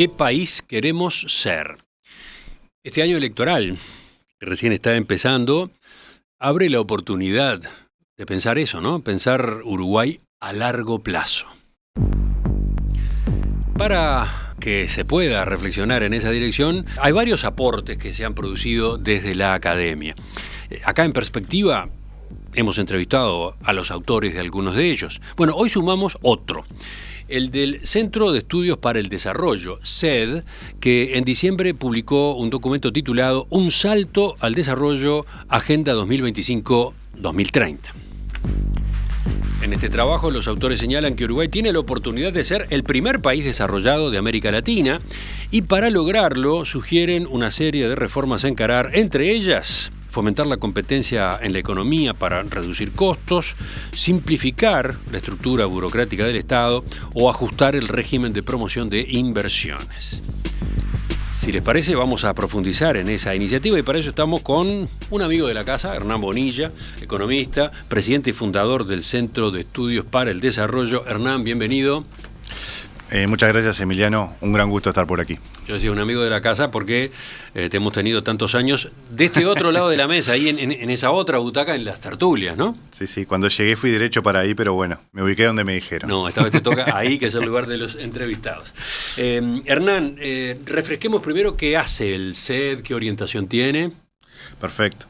¿Qué país queremos ser? Este año electoral, que recién está empezando, abre la oportunidad de pensar eso, ¿no? Pensar Uruguay a largo plazo. Para que se pueda reflexionar en esa dirección, hay varios aportes que se han producido desde la academia. Acá en Perspectiva hemos entrevistado a los autores de algunos de ellos. Bueno, hoy sumamos otro. El del Centro de Estudios para el Desarrollo, CED, que en diciembre publicó un documento titulado Un salto al desarrollo, Agenda 2025-2030. En este trabajo los autores señalan que Uruguay tiene la oportunidad de ser el primer país desarrollado de América Latina y para lograrlo sugieren una serie de reformas a encarar, entre ellas fomentar la competencia en la economía para reducir costos, simplificar la estructura burocrática del Estado o ajustar el régimen de promoción de inversiones. Si les parece, vamos a profundizar en esa iniciativa y para eso estamos con un amigo de la casa, Hernán Bonilla, economista, presidente y fundador del Centro de Estudios para el Desarrollo. Hernán, bienvenido. Muchas gracias, Emiliano. Un gran gusto estar por aquí. Yo decía un amigo de la casa porque te hemos tenido tantos años de este otro lado de la mesa, ahí en esa otra butaca, en las tertulias, ¿no? Sí. Cuando llegué fui derecho para ahí, pero bueno, me ubiqué donde me dijeron. No, esta vez te toca ahí, que es el lugar de los entrevistados. Hernán, refresquemos primero qué hace el CED, qué orientación tiene. Perfecto.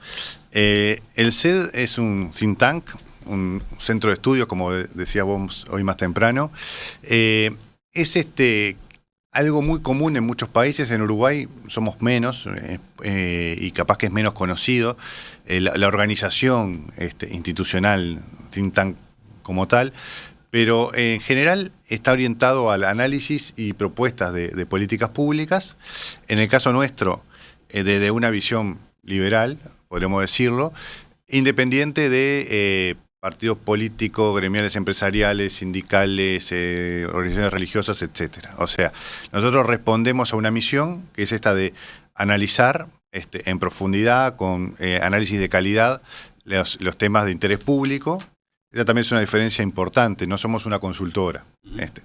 El CED es un think tank, un centro de estudios, como decías vos hoy más temprano. Es algo muy común en muchos países. En Uruguay somos menos y capaz que es menos conocido. La organización institucional, think tank como tal, pero en general está orientado al análisis y propuestas de políticas públicas. En el caso nuestro, desde una visión liberal, podríamos decirlo, independiente de partidos políticos, gremiales empresariales, sindicales, organizaciones religiosas, etcétera. O sea, nosotros respondemos a una misión que es esta de analizar en profundidad, con análisis de calidad, los temas de interés público. Esa también es una diferencia importante, no somos una consultora.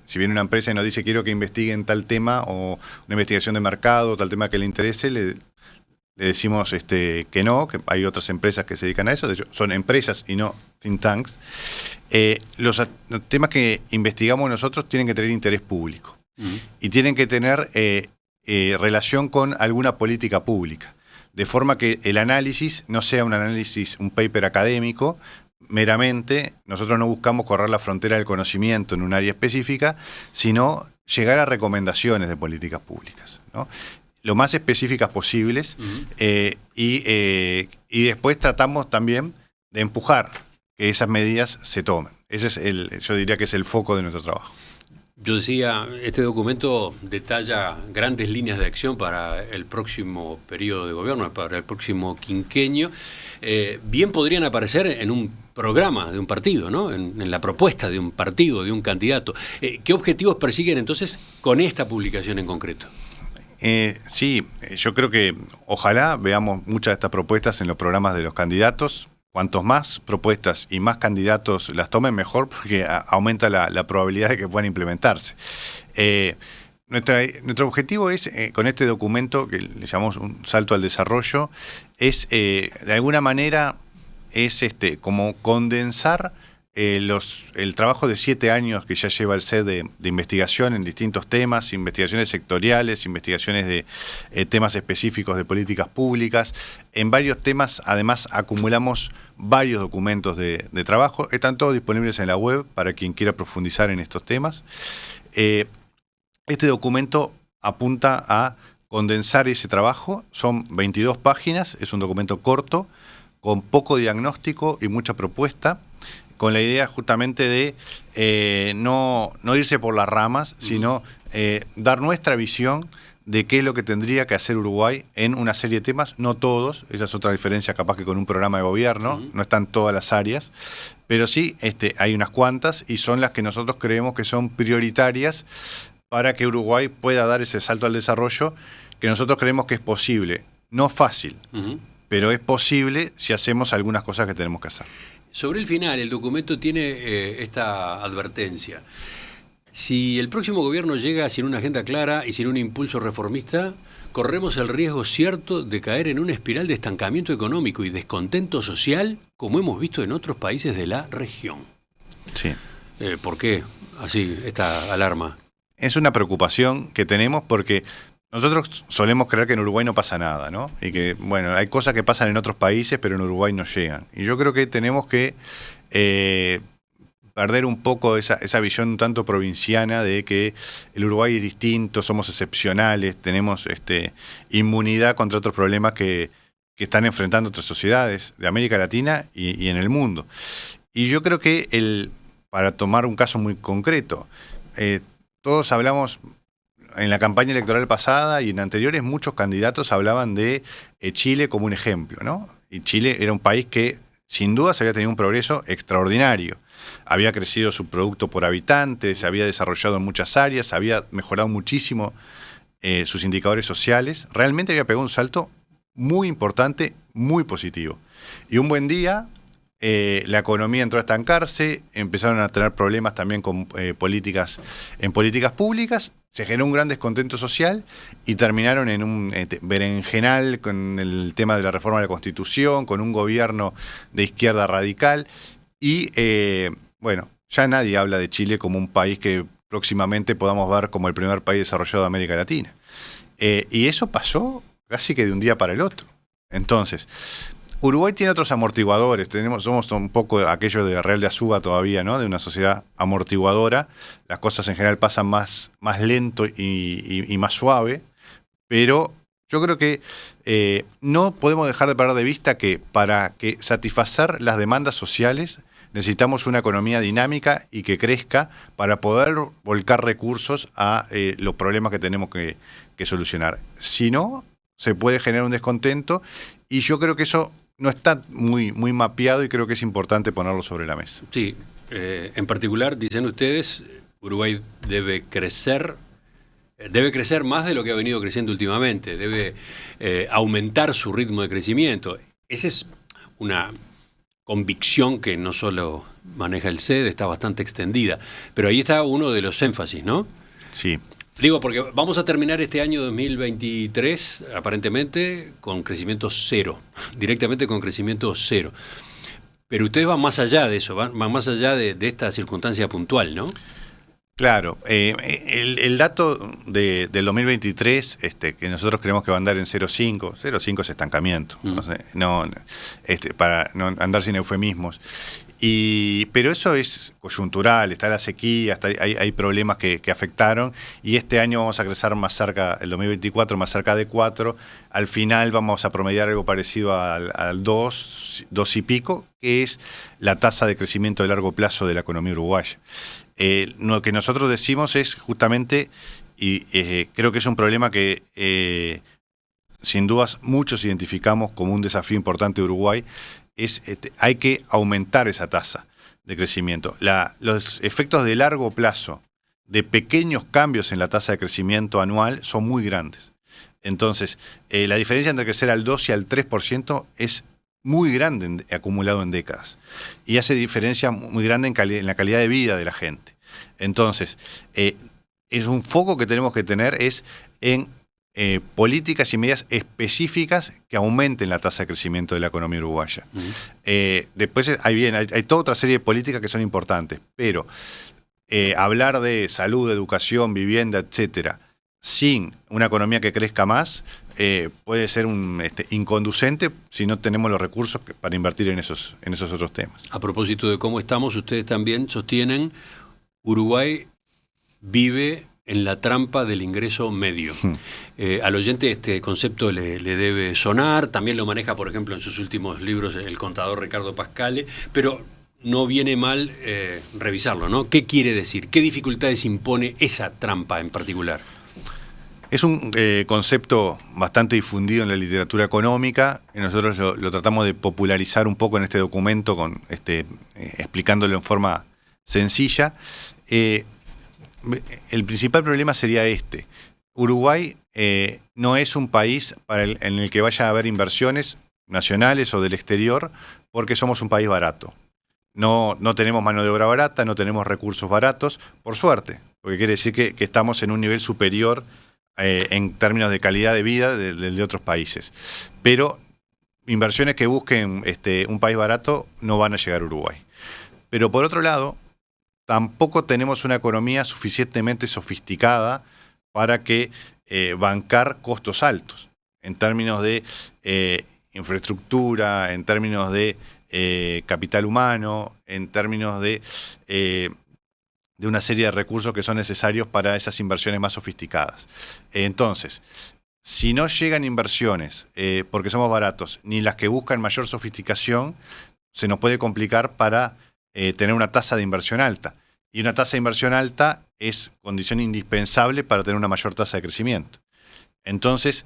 Si viene una empresa y nos dice quiero que investiguen tal tema o una investigación de mercado, tal tema que le interese, le decimos que no, que hay otras empresas que se dedican a eso, de hecho son empresas y no think tanks. Los temas que investigamos nosotros tienen que tener interés público y tienen que tener relación con alguna política pública, de forma que el análisis no sea un análisis, un paper académico, meramente. Nosotros no buscamos correr la frontera del conocimiento en un área específica, sino llegar a recomendaciones de políticas públicas, ¿no? Lo más específicas posibles, y después tratamos también de empujar que esas medidas se tomen. Ese es yo diría que es el foco de nuestro trabajo. Yo decía, este documento detalla grandes líneas de acción para el próximo periodo de gobierno, para el próximo quinquenio. Bien podrían aparecer en un programa de un partido, ¿no? En la propuesta de un partido, de un candidato. ¿Qué objetivos persiguen entonces con esta publicación en concreto? Sí, yo creo que ojalá veamos muchas de estas propuestas en los programas de los candidatos. Cuantos más propuestas y más candidatos las tomen, mejor, porque aumenta la probabilidad de que puedan implementarse. Nuestro objetivo es, con este documento, que le llamamos un salto al desarrollo, es de alguna manera como condensar el trabajo de 7 años que ya lleva el CED de investigación en distintos temas, investigaciones sectoriales, investigaciones de temas específicos de políticas públicas. En varios temas, además, acumulamos varios documentos de trabajo. Están todos disponibles en la web para quien quiera profundizar en estos temas. Este documento apunta a condensar ese trabajo. Son 22 páginas, es un documento corto, con poco diagnóstico y mucha propuesta, con la idea justamente de no irse por las ramas, sino dar nuestra visión de qué es lo que tendría que hacer Uruguay en una serie de temas, no todos, esa es otra diferencia capaz que con un programa de gobierno, no están todas las áreas, pero sí hay unas cuantas y son las que nosotros creemos que son prioritarias para que Uruguay pueda dar ese salto al desarrollo que nosotros creemos que es posible, no fácil, pero es posible si hacemos algunas cosas que tenemos que hacer. Sobre el final, el documento tiene esta advertencia. Si el próximo gobierno llega sin una agenda clara y sin un impulso reformista, corremos el riesgo cierto de caer en una espiral de estancamiento económico y descontento social, como hemos visto en otros países de la región. Sí. ¿Por qué así esta alarma? Es una preocupación que tenemos porque nosotros solemos creer que en Uruguay no pasa nada, ¿no? Y que, bueno, hay cosas que pasan en otros países, pero en Uruguay no llegan. Y yo creo que tenemos que perder un poco esa visión un tanto provinciana de que el Uruguay es distinto, somos excepcionales, tenemos inmunidad contra otros problemas que están enfrentando otras sociedades de América Latina y en el mundo. Y yo creo que, para tomar un caso muy concreto, todos hablamos en la campaña electoral pasada y en anteriores, muchos candidatos hablaban de Chile como un ejemplo, ¿no? Y Chile era un país que sin duda se había tenido un progreso extraordinario. Había crecido su producto por habitante, se había desarrollado en muchas áreas, había mejorado muchísimo sus indicadores sociales. Realmente había pegado un salto muy importante, muy positivo. Y un buen día, la economía entró a estancarse, empezaron a tener problemas también con políticas públicas, se generó un gran descontento social y terminaron en un berenjenal con el tema de la reforma de la Constitución, con un gobierno de izquierda radical y, bueno, ya nadie habla de Chile como un país que próximamente podamos ver como el primer país desarrollado de América Latina. Y eso pasó casi que de un día para el otro. Entonces, Uruguay tiene otros amortiguadores, somos un poco aquello de Real de Azúa todavía, ¿no? De una sociedad amortiguadora, las cosas en general pasan más lento y más suave, pero yo creo que no podemos dejar de perder de vista que para satisfacer las demandas sociales necesitamos una economía dinámica y que crezca para poder volcar recursos a los problemas que tenemos que solucionar. Si no, se puede generar un descontento y yo creo que eso no está muy mapeado y creo que es importante ponerlo sobre la mesa. Sí, en particular, dicen ustedes, Uruguay debe crecer más de lo que ha venido creciendo últimamente, debe aumentar su ritmo de crecimiento. Esa es una convicción que no solo maneja el CED, está bastante extendida, pero ahí está uno de los énfasis, ¿no? Sí. Digo, porque vamos a terminar este año 2023, aparentemente, con crecimiento cero, directamente con crecimiento cero. Pero ustedes van más allá de eso, van más allá de esta circunstancia puntual, ¿no? Claro, el dato del 2023, que nosotros creemos que va a andar en 0,5 es estancamiento, para no andar sin eufemismos. Pero eso es coyuntural, está la sequía, hay problemas que afectaron y este año vamos a crecer más cerca, el 2024 más cerca de 4, al final vamos a promediar algo parecido al 2 y pico, que es la tasa de crecimiento de largo plazo de la economía uruguaya. Lo que nosotros decimos es justamente, y creo que es un problema que sin dudas muchos identificamos como un desafío importante de Uruguay, hay que aumentar esa tasa de crecimiento. Los efectos de largo plazo de pequeños cambios en la tasa de crecimiento anual son muy grandes. Entonces, la diferencia entre crecer al 2 y al 3% es muy grande acumulado en décadas y hace diferencia muy grande en la calidad de vida de la gente. Entonces, es un foco que tenemos que tener en políticas y medidas específicas que aumenten la tasa de crecimiento de la economía uruguaya. Después hay toda otra serie de políticas que son importantes, pero hablar de salud, educación, vivienda, etcétera, sin una economía que crezca más, puede ser inconducente si no tenemos los recursos para invertir en esos otros temas. A propósito de cómo estamos, ustedes también sostienen Uruguay vive en la trampa del ingreso medio. Al oyente este concepto le debe sonar, también lo maneja, por ejemplo, en sus últimos libros el contador Ricardo Pascale, pero no viene mal revisarlo, ¿no? ¿Qué quiere decir? ¿Qué dificultades impone esa trampa en particular? Es un concepto bastante difundido en la literatura económica. Nosotros lo tratamos de popularizar un poco en este documento, explicándolo en forma sencilla. El principal problema sería Uruguay no es un país en el que vaya a haber inversiones nacionales o del exterior porque somos un país barato. No tenemos mano de obra barata, no tenemos recursos baratos, por suerte, porque quiere decir que estamos en un nivel superior en términos de calidad de vida de otros países. Pero inversiones que busquen un país barato no van a llegar a Uruguay. Pero por otro lado, tampoco tenemos una economía suficientemente sofisticada para que bancar costos altos en términos de infraestructura, en términos de capital humano, en términos de una serie de recursos que son necesarios para esas inversiones más sofisticadas. Entonces, si no llegan inversiones porque somos baratos, ni las que buscan mayor sofisticación, se nos puede complicar para tener una tasa de inversión alta. Y una tasa de inversión alta es condición indispensable para tener una mayor tasa de crecimiento. Entonces,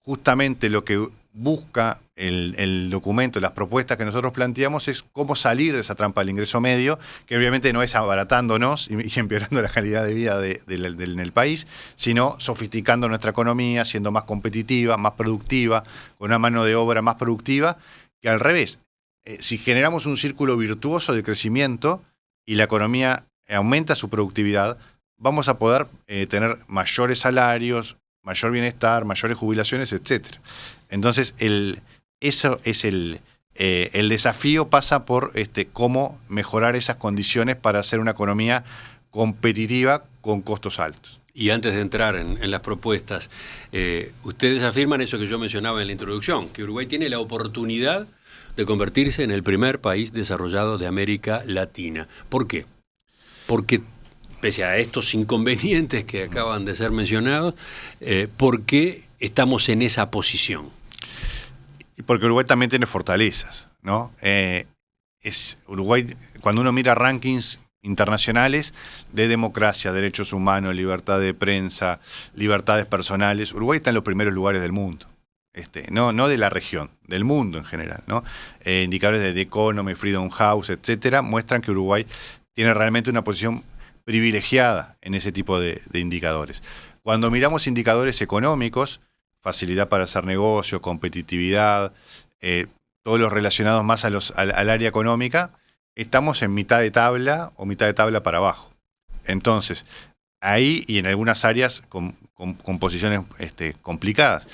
justamente lo que busca el documento, las propuestas que nosotros planteamos es cómo salir de esa trampa del ingreso medio, que obviamente no es abaratándonos y empeorando la calidad de vida en el país, sino sofisticando nuestra economía, siendo más competitiva, más productiva, con una mano de obra más productiva, que al revés, si generamos un círculo virtuoso de crecimiento y la economía aumenta su productividad, vamos a poder tener mayores salarios, mayor bienestar, mayores jubilaciones, etcétera. Entonces, eso es el desafío pasa por cómo mejorar esas condiciones para hacer una economía competitiva con costos altos. Y antes de entrar en las propuestas, ustedes afirman eso que yo mencionaba en la introducción, que Uruguay tiene la oportunidad de convertirse en el primer país desarrollado de América Latina. ¿Por qué? Porque pese a estos inconvenientes que acaban de ser mencionados, ¿por qué estamos en esa posición? Y porque Uruguay también tiene fortalezas, ¿no? Uruguay, cuando uno mira rankings internacionales de democracia, derechos humanos, libertad de prensa, libertades personales, Uruguay está en los primeros lugares del mundo. No de la región, del mundo en general, ¿no? Indicadores de The Economist, Freedom House, etcétera, muestran que Uruguay tiene realmente una posición privilegiada en ese tipo de indicadores. Cuando miramos indicadores económicos, facilidad para hacer negocio, competitividad, todos los relacionados más al área económica, estamos en mitad de tabla o mitad de tabla para abajo. Entonces, ahí y en algunas áreas con posiciones complicadas.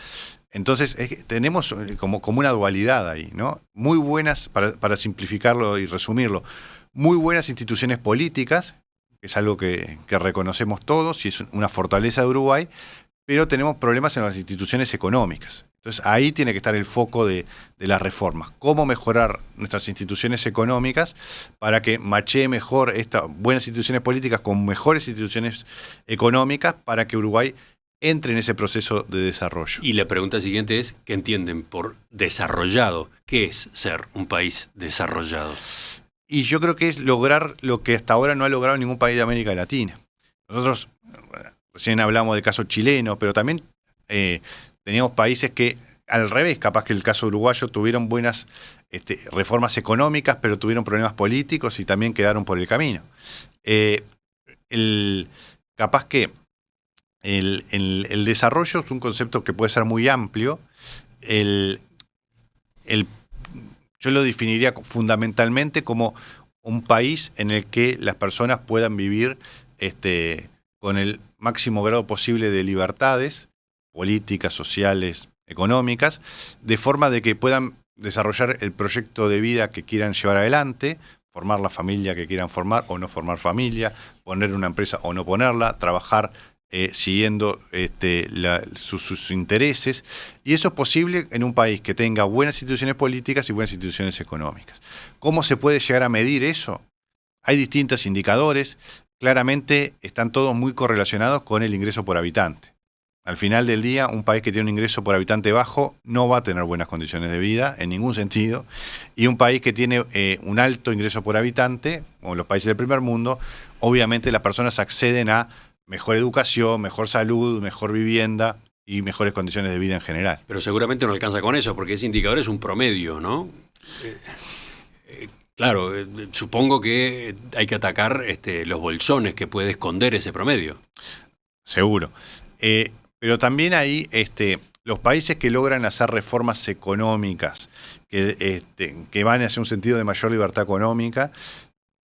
Entonces, tenemos como una dualidad ahí, ¿no? Muy buenas, para simplificarlo y resumirlo, muy buenas instituciones políticas, que es algo que reconocemos todos y es una fortaleza de Uruguay, pero tenemos problemas en las instituciones económicas. Entonces, ahí tiene que estar el foco de las reformas. Cómo mejorar nuestras instituciones económicas para que machee mejor estas buenas instituciones políticas con mejores instituciones económicas para que Uruguay entre en ese proceso de desarrollo. Y la pregunta siguiente es, ¿qué entienden por desarrollado? ¿Qué es ser un país desarrollado? Y yo creo que es lograr lo que hasta ahora no ha logrado ningún país de América Latina. Nosotros recién hablamos del caso chileno, pero también teníamos países que, al revés, capaz que el caso uruguayo, tuvieron buenas reformas económicas, pero tuvieron problemas políticos y también quedaron por el camino. Capaz que el desarrollo es un concepto que puede ser muy amplio. Yo lo definiría fundamentalmente como un país en el que las personas puedan vivir con el máximo grado posible de libertades políticas, sociales, económicas, de forma de que puedan desarrollar el proyecto de vida que quieran llevar adelante, formar la familia que quieran formar o no formar familia, poner una empresa o no ponerla, trabajar siguiendo sus intereses, y eso es posible en un país que tenga buenas instituciones políticas y buenas instituciones económicas. ¿Cómo se puede llegar a medir eso? Hay distintos indicadores, claramente están todos muy correlacionados con el ingreso por habitante. Al final del día, un país que tiene un ingreso por habitante bajo no va a tener buenas condiciones de vida en ningún sentido, y un país que tiene un alto ingreso por habitante, como los países del primer mundo, obviamente las personas acceden a mejor educación, mejor salud, mejor vivienda y mejores condiciones de vida en general. Pero seguramente no alcanza con eso, porque ese indicador es un promedio, ¿no? Claro, supongo que hay que atacar los bolsones que puede esconder ese promedio. Seguro. Pero también hay los países que logran hacer reformas económicas, que van hacia un sentido de mayor libertad económica,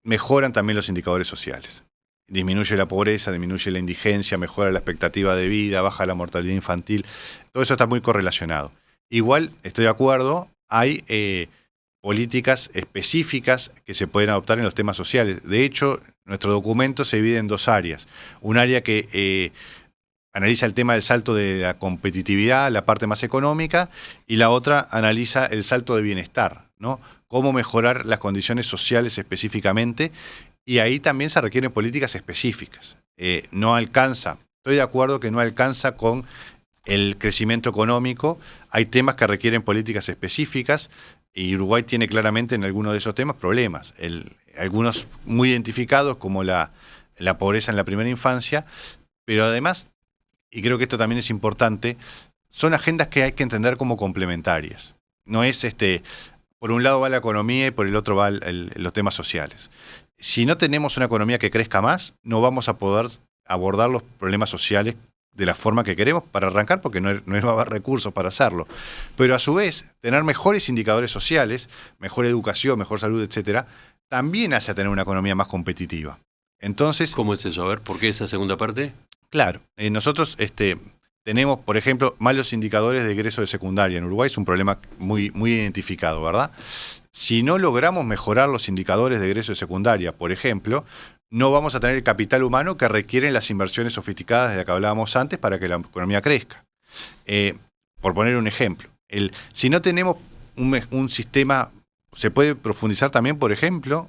mejoran también los indicadores sociales. disminuye la pobreza, disminuye la indigencia, mejora la expectativa de vida, baja la mortalidad infantil. Todo eso está muy correlacionado. Igual, estoy de acuerdo, hay políticas específicas que se pueden adoptar en los temas sociales. De hecho, nuestro documento se divide en dos áreas. Un área que analiza el tema del salto de la competitividad, la parte más económica, y la otra analiza el salto de bienestar, ¿no? Cómo mejorar las condiciones sociales específicamente, y ahí también se requieren políticas específicas. No alcanza, estoy de acuerdo que no alcanza con el crecimiento económico, hay temas que requieren políticas específicas, y Uruguay tiene claramente en algunos de esos temas problemas. Algunos muy identificados, como la pobreza en la primera infancia, pero además, y creo que esto también es importante, son agendas que hay que entender como complementarias. No es por un lado va la economía y por el otro va los temas sociales. Si no tenemos una economía que crezca más, no vamos a poder abordar los problemas sociales de la forma que queremos para arrancar, porque no va a haber recursos para hacerlo. Pero a su vez, tener mejores indicadores sociales, mejor educación, mejor salud, etcétera, también hace a tener una economía más competitiva. Entonces, ¿cómo es eso? A ver, ¿por qué esa segunda parte? Claro, nosotros tenemos, por ejemplo, malos indicadores de egreso de secundaria. En Uruguay es un problema muy, muy identificado, ¿verdad? Si no logramos mejorar los indicadores de egreso de secundaria, por ejemplo, no vamos a tener el capital humano que requieren las inversiones sofisticadas de las que hablábamos antes para que la economía crezca. Por poner un ejemplo, si no tenemos un sistema, se puede profundizar también, por ejemplo,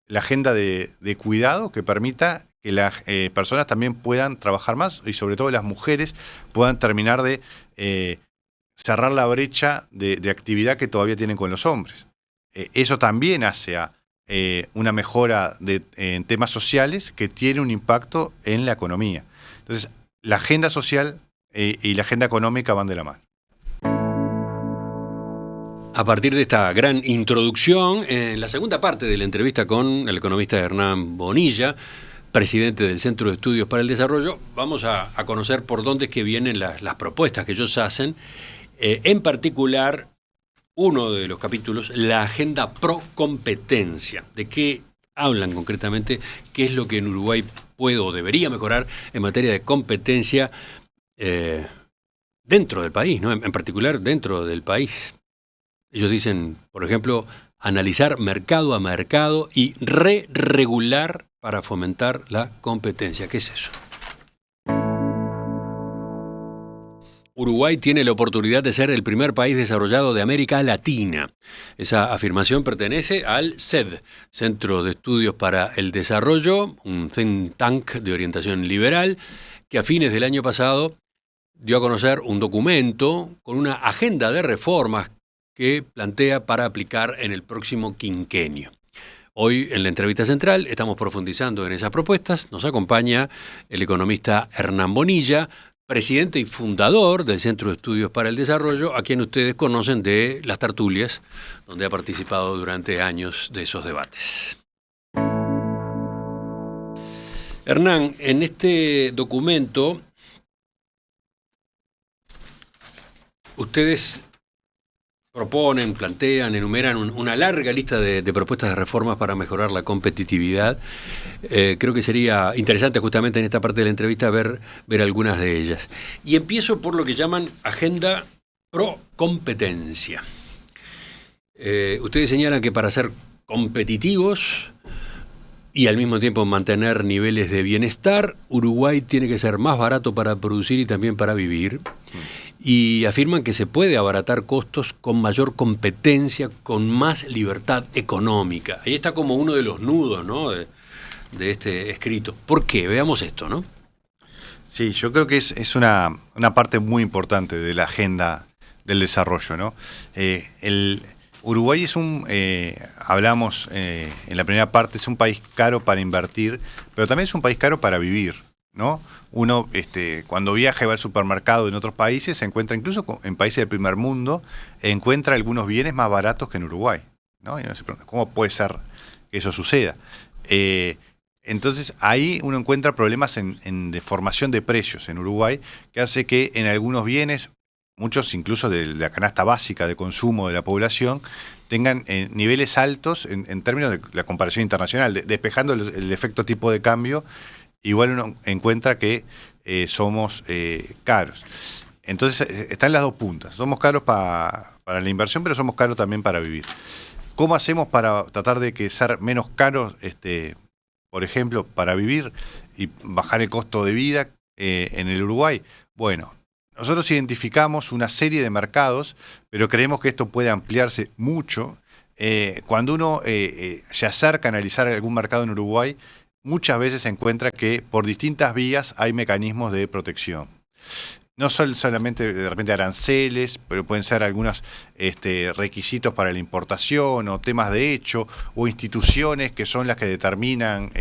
la agenda de cuidado que permita que las personas también puedan trabajar más, y sobre todo las mujeres puedan terminar de cerrar la brecha de actividad que todavía tienen con los hombres. Eso también hace a una mejora en temas sociales que tiene un impacto en la economía. Entonces, la agenda social y la agenda económica van de la mano. A partir de esta gran introducción, en la segunda parte de la entrevista con el economista Hernán Bonilla, presidente del Centro de Estudios para el Desarrollo, vamos a conocer por dónde es que vienen las propuestas que ellos hacen. En particular, uno de los capítulos, la agenda pro competencia. ¿De qué hablan concretamente? ¿Qué es lo que en Uruguay puede o debería mejorar en materia de competencia dentro del país, ¿no? En particular dentro del país? Ellos dicen, por ejemplo, analizar mercado a mercado y re-regular para fomentar la competencia. ¿Qué es eso? Uruguay tiene la oportunidad de ser el primer país desarrollado de América Latina. Esa afirmación pertenece al CED, Centro de Estudios para el Desarrollo, un think tank de orientación liberal, que a fines del año pasado dio a conocer un documento con una agenda de reformas que plantea para aplicar en el próximo quinquenio. Hoy, en la entrevista central, estamos profundizando en esas propuestas. Nos acompaña el economista Hernán Bonilla, presidente y fundador del Centro de Estudios para el Desarrollo, a quien ustedes conocen de las tertulias, donde ha participado durante años de esos debates. Hernán, en este documento, ustedes proponen, plantean, enumeran una larga lista de propuestas de reformas para mejorar la competitividad. Creo que sería interesante justamente en esta parte de la entrevista ver algunas de ellas. Y empiezo por lo que llaman agenda pro competencia. Ustedes señalan que para ser competitivos y al mismo tiempo mantener niveles de bienestar, Uruguay tiene que ser más barato para producir y también para vivir. Y afirman que se puede abaratar costos con mayor competencia, con más libertad económica. Ahí está como uno de los nudos, ¿no?, de este escrito. ¿Por qué? Veamos esto, ¿no? Sí, yo creo que es una parte muy importante de la agenda del desarrollo, ¿no? Uruguay es hablamos en la primera parte, es un país caro para invertir, pero también es un país caro para vivir, ¿no? Uno, cuando viaja y va al supermercado en otros países, se encuentra, incluso en países del primer mundo, encuentra algunos bienes más baratos que en Uruguay, ¿no? Y uno se pregunta, ¿cómo puede ser que eso suceda? Entonces, ahí uno encuentra problemas de formación de precios en Uruguay, que hace que en algunos bienes muchos incluso de la canasta básica de consumo de la población, tengan niveles altos en términos de la comparación internacional, despejando el efecto tipo de cambio, igual uno encuentra que somos caros. Entonces están las dos puntas, somos caros para la inversión, pero somos caros también para vivir. ¿Cómo hacemos para tratar de que ser menos caros, por ejemplo, para vivir y bajar el costo de vida en el Uruguay? Bueno, nosotros identificamos una serie de mercados, pero creemos que esto puede ampliarse mucho. Cuando uno se acerca a analizar algún mercado en Uruguay, muchas veces se encuentra que por distintas vías hay mecanismos de protección. No son solamente de repente aranceles, pero pueden ser algunos requisitos para la importación o temas de hecho o instituciones que son las que determinan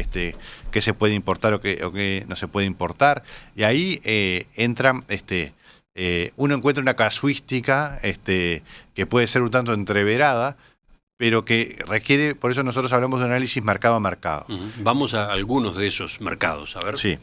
qué se puede importar o qué no se puede importar. Y ahí entran, uno encuentra una casuística que puede ser un tanto entreverada, pero que requiere, por eso nosotros hablamos de análisis mercado a mercado. Vamos a algunos de esos mercados, a ver. Sí.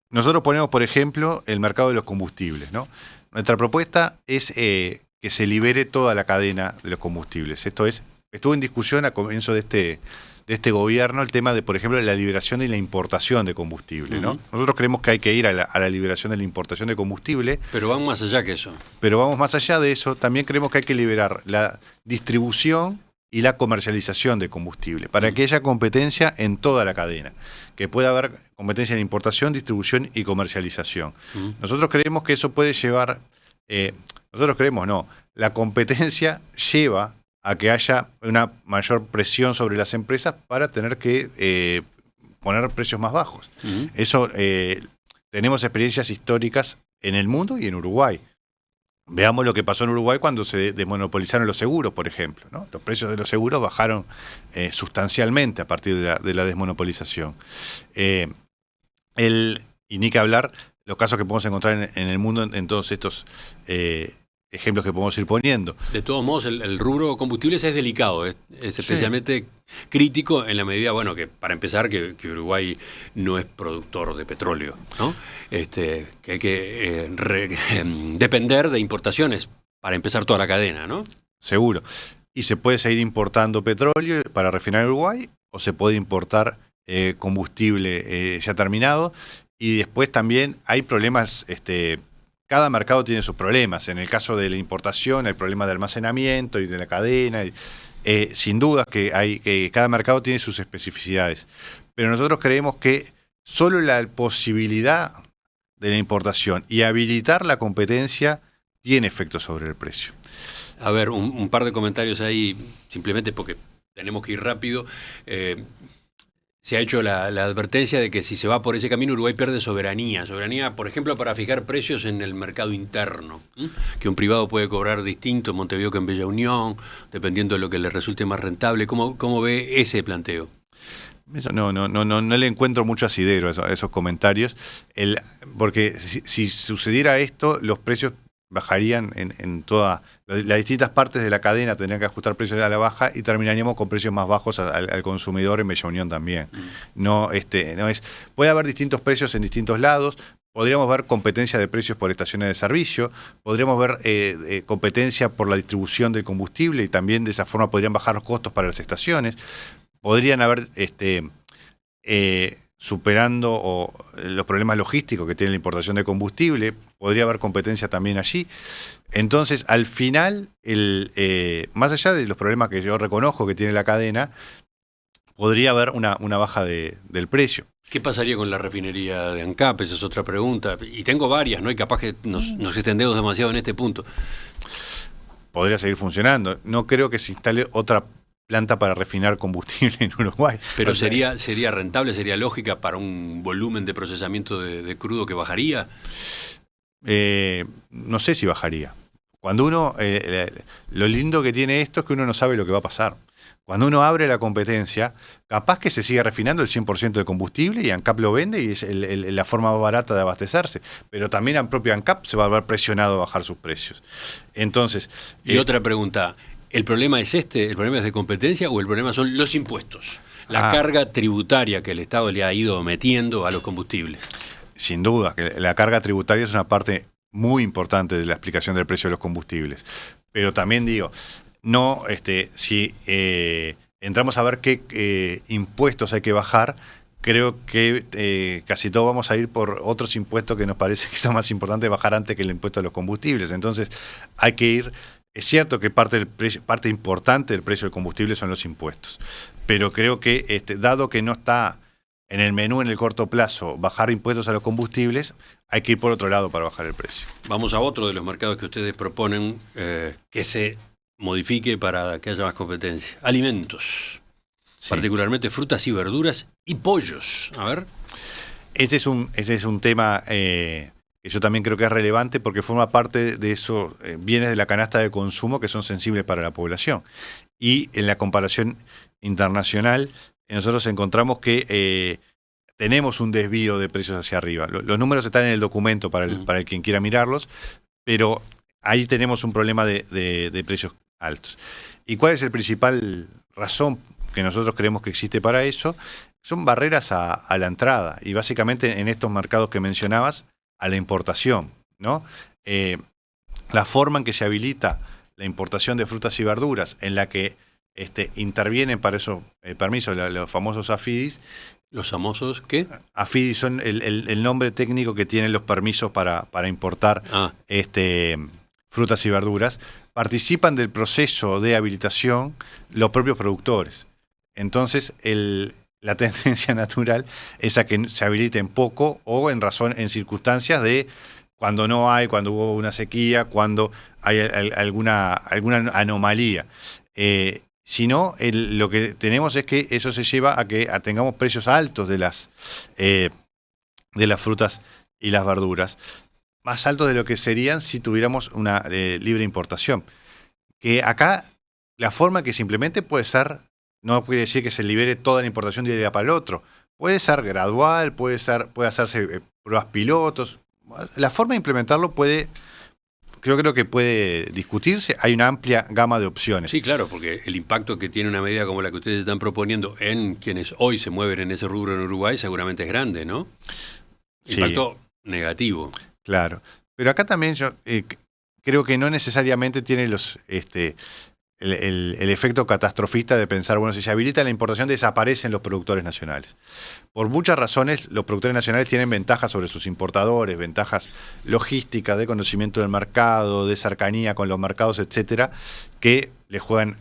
Nosotros ponemos, por ejemplo, el mercado de los combustibles, ¿no? Nuestra propuesta es que se libere toda la cadena de los combustibles. Esto es, estuvo en discusión a comienzo de este gobierno el tema de, por ejemplo, la liberación y la importación de combustible, ¿no? Nosotros creemos que hay que ir a la liberación de la importación de combustible. Pero vamos más allá que eso. Pero vamos más allá de eso. También creemos que hay que liberar la distribución y la comercialización de combustible, para que haya competencia en toda la cadena, que pueda haber competencia en importación, distribución y comercialización. Nosotros creemos que eso puede llevar, nosotros creemos no, la competencia lleva a que haya una mayor presión sobre las empresas para tener que poner precios más bajos. Eso, tenemos experiencias históricas en el mundo y en Uruguay. Veamos lo que pasó en Uruguay cuando se desmonopolizaron los seguros, por ejemplo, ¿no? Los precios de los seguros bajaron sustancialmente a partir de la desmonopolización. Y ni que hablar los casos que podemos encontrar en el mundo en todos estos ejemplos que podemos ir poniendo. De todos modos, el rubro combustibles es delicado, es especialmente crítico en la medida, bueno, que para empezar, que Uruguay no es productor de petróleo, ¿no? Que hay que depender de importaciones para empezar toda la cadena, ¿no? Seguro. Y se puede seguir importando petróleo para refinar en Uruguay, o se puede importar combustible ya terminado, y después también hay problemas. Cada mercado tiene sus problemas. En el caso de la importación hay problemas de almacenamiento y de la cadena. Sin duda que cada mercado tiene sus especificidades. Pero nosotros creemos que solo la posibilidad de la importación y habilitar la competencia tiene efecto sobre el precio. A ver, un par de comentarios ahí, simplemente porque tenemos que ir rápido. Se ha hecho la advertencia de que si se va por ese camino, Uruguay pierde soberanía. Soberanía, por ejemplo, para fijar precios en el mercado interno. Que un privado puede cobrar distinto en Montevideo que en Bella Unión, dependiendo de lo que le resulte más rentable. ¿Cómo ve ese planteo? Eso no le encuentro mucho asidero a esos comentarios. Porque si sucediera esto, los precios bajarían en todas las distintas partes de la cadena, tendrían que ajustar precios a la baja y terminaríamos con precios más bajos al consumidor en Bella Unión también. Puede haber distintos precios en distintos lados. Podríamos ver competencia de precios por estaciones de servicio, podríamos ver competencia por la distribución del combustible y también de esa forma podrían bajar los costos para las estaciones. Podrían haber superando los problemas logísticos que tiene la importación de combustible, podría haber competencia también allí. Entonces, al final, más allá de los problemas que yo reconozco que tiene la cadena, podría haber una baja del precio. ¿Qué pasaría con la refinería de ANCAP? Esa es otra pregunta. Y tengo varias, ¿no? Y capaz que nos extendemos demasiado en este punto. Podría seguir funcionando. No creo que se instale otra planta para refinar combustible en Uruguay. Pero sería rentable, sería lógica para un volumen de procesamiento de crudo que bajaría. No sé si bajaría. Cuando uno, lo lindo que tiene esto es que uno no sabe lo que va a pasar. Cuando uno abre la competencia, capaz que se sigue refinando el 100% de combustible y ANCAP lo vende y es la forma más barata de abastecerse. Pero también el propio ANCAP se va a ver presionado a bajar sus precios. Entonces, y otra pregunta. ¿El problema es el problema es de competencia o el problema son los impuestos? La carga tributaria que el Estado le ha ido metiendo a los combustibles. Sin duda, que la carga tributaria es una parte muy importante de la explicación del precio de los combustibles. Pero también digo, no, si entramos a ver qué impuestos hay que bajar, creo que casi todos vamos a ir por otros impuestos que nos parece que son más importantes bajar antes que el impuesto a los combustibles. Entonces hay que ir. Es cierto que parte importante del precio del combustible son los impuestos, pero creo que dado que no está en el menú en el corto plazo bajar impuestos a los combustibles, hay que ir por otro lado para bajar el precio. Vamos a otro de los mercados que ustedes proponen que se modifique para que haya más competencia. Alimentos, sí. Particularmente frutas y verduras y pollos. A ver. Este es un tema que yo también creo que es relevante porque forma parte de esos bienes de la canasta de consumo que son sensibles para la población. Y en la comparación internacional, nosotros encontramos que tenemos un desvío de precios hacia arriba. Los números están en el documento para el quien quiera mirarlos, pero ahí tenemos un problema de precios altos. ¿Y cuál es el principal razón que nosotros creemos que existe para eso? Son barreras a la entrada y básicamente en estos mercados que mencionabas, a la importación, ¿no? La forma en que se habilita la importación de frutas y verduras, en la que intervienen para esos permisos los famosos AFIDIs. ¿Los famosos qué? AFIDIs son el nombre técnico que tienen los permisos para importar frutas y verduras. Participan del proceso de habilitación los propios productores. Entonces, la tendencia natural es a que se habiliten poco o en circunstancias de cuando no hay, cuando hubo una sequía, cuando hay alguna anomalía. Si no, lo que tenemos es que eso se lleva a que tengamos precios altos de las frutas y las verduras, más altos de lo que serían si tuviéramos una libre importación. Que acá la forma que se implemente puede ser, no quiere decir que se libere toda la importación de un día para el otro. Puede ser gradual, puede hacerse pruebas pilotos. La forma de implementarlo creo que puede discutirse. Hay una amplia gama de opciones. Sí, claro, porque el impacto que tiene una medida como la que ustedes están proponiendo en quienes hoy se mueven en ese rubro en Uruguay seguramente es grande, ¿no? Sí. Impacto negativo. Claro. Pero acá también yo creo que no necesariamente tiene el efecto catastrofista de pensar, bueno, si se habilita la importación desaparecen los productores nacionales. Por muchas razones, los productores nacionales tienen ventajas sobre sus importadores, ventajas logísticas, de conocimiento del mercado, de cercanía con los mercados, etcétera, que les juegan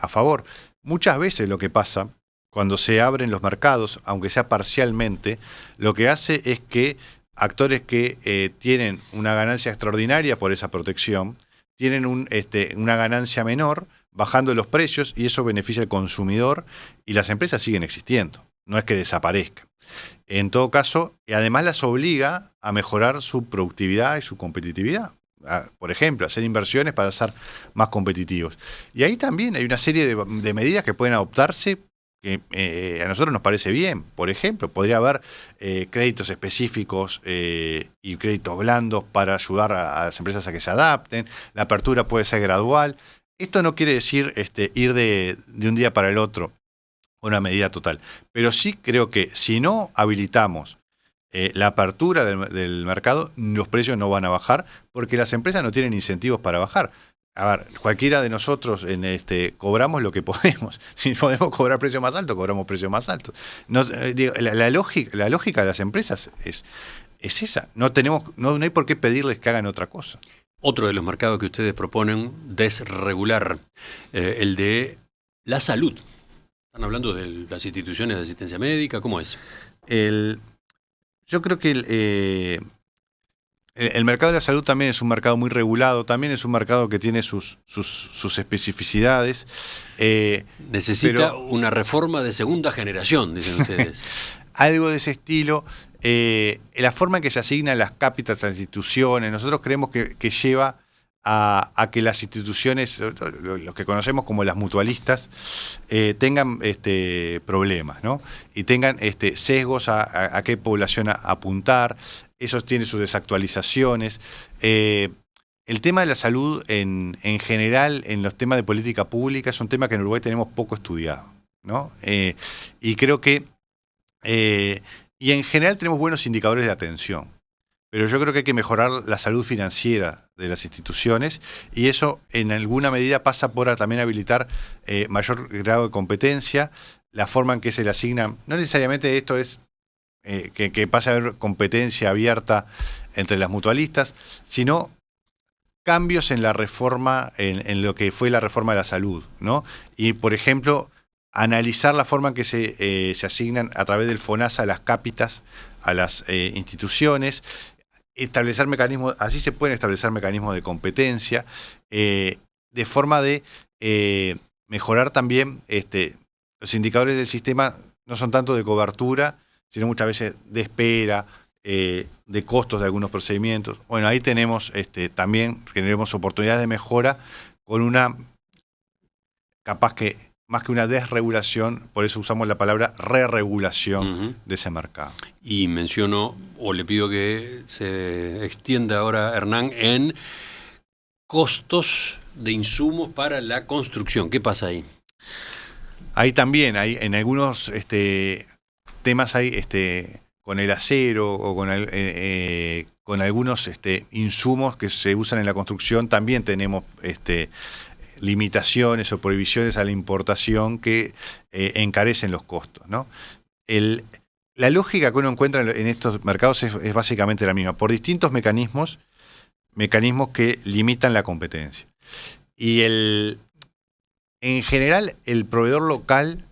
a favor. Muchas veces lo que pasa cuando se abren los mercados, aunque sea parcialmente, lo que hace es que actores que tienen una ganancia extraordinaria por esa protección, tienen una ganancia menor bajando los precios y eso beneficia al consumidor y las empresas siguen existiendo, no es que desaparezcan. En todo caso, además las obliga a mejorar su productividad y su competitividad. Por ejemplo, hacer inversiones para ser más competitivos. Y ahí también hay una serie de medidas que pueden adoptarse que a nosotros nos parece bien. Por ejemplo, podría haber créditos específicos y créditos blandos para ayudar a las empresas a que se adapten. La apertura puede ser gradual. Esto no quiere decir ir de un día para el otro a una medida total. Pero sí creo que si no habilitamos la apertura del mercado, los precios no van a bajar porque las empresas no tienen incentivos para bajar. A ver, cualquiera de nosotros cobramos lo que podemos. Si podemos cobrar precios más altos, cobramos precios más altos. La lógica de las empresas es esa. No hay por qué pedirles que hagan otra cosa. Otro de los mercados que ustedes proponen desregular, el de la salud. ¿Están hablando de las instituciones de asistencia médica? ¿Cómo es? Yo creo que el mercado de la salud también es un mercado muy regulado, también es un mercado que tiene sus especificidades. Necesita una reforma de segunda generación, dicen ustedes. Algo de ese estilo. La forma en que se asignan las cápitas a las instituciones, nosotros creemos que lleva a que las instituciones, lo que conocemos como las mutualistas, tengan problemas, ¿no? Y tengan sesgos a qué población apuntar. Eso tiene sus desactualizaciones. El tema de la salud en general, en los temas de política pública, es un tema que en Uruguay tenemos poco estudiado, ¿no? Y creo que y en general tenemos buenos indicadores de atención. pero yo creo que hay que mejorar la salud financiera de las instituciones y eso en alguna medida pasa por también habilitar mayor grado de competencia, la forma en que se le asignan. No necesariamente esto es que pase a haber competencia abierta entre las mutualistas, sino cambios en la reforma, en lo que fue la reforma de la salud, ¿no? Y, por ejemplo, analizar la forma en que se asignan a través del FONASA las cápitas a las instituciones, establecer mecanismos, así se pueden establecer mecanismos de competencia, de forma de mejorar también los indicadores del sistema, no son tanto de cobertura, sino muchas veces de espera, de costos de algunos procedimientos. Bueno, ahí tenemos también tenemos oportunidades de mejora con una, capaz que más que una desregulación, por eso usamos la palabra re-regulación de ese mercado. Y menciono, o le pido que se extienda ahora, Hernán, en costos de insumos para la construcción. ¿Qué pasa ahí? Ahí también, en algunos temas hay con el acero o con algunos insumos que se usan en la construcción, también tenemos limitaciones o prohibiciones a la importación que encarecen los costos, ¿no? La lógica que uno encuentra en estos mercados es básicamente la misma, por distintos mecanismos que limitan la competencia. Y en general, el proveedor local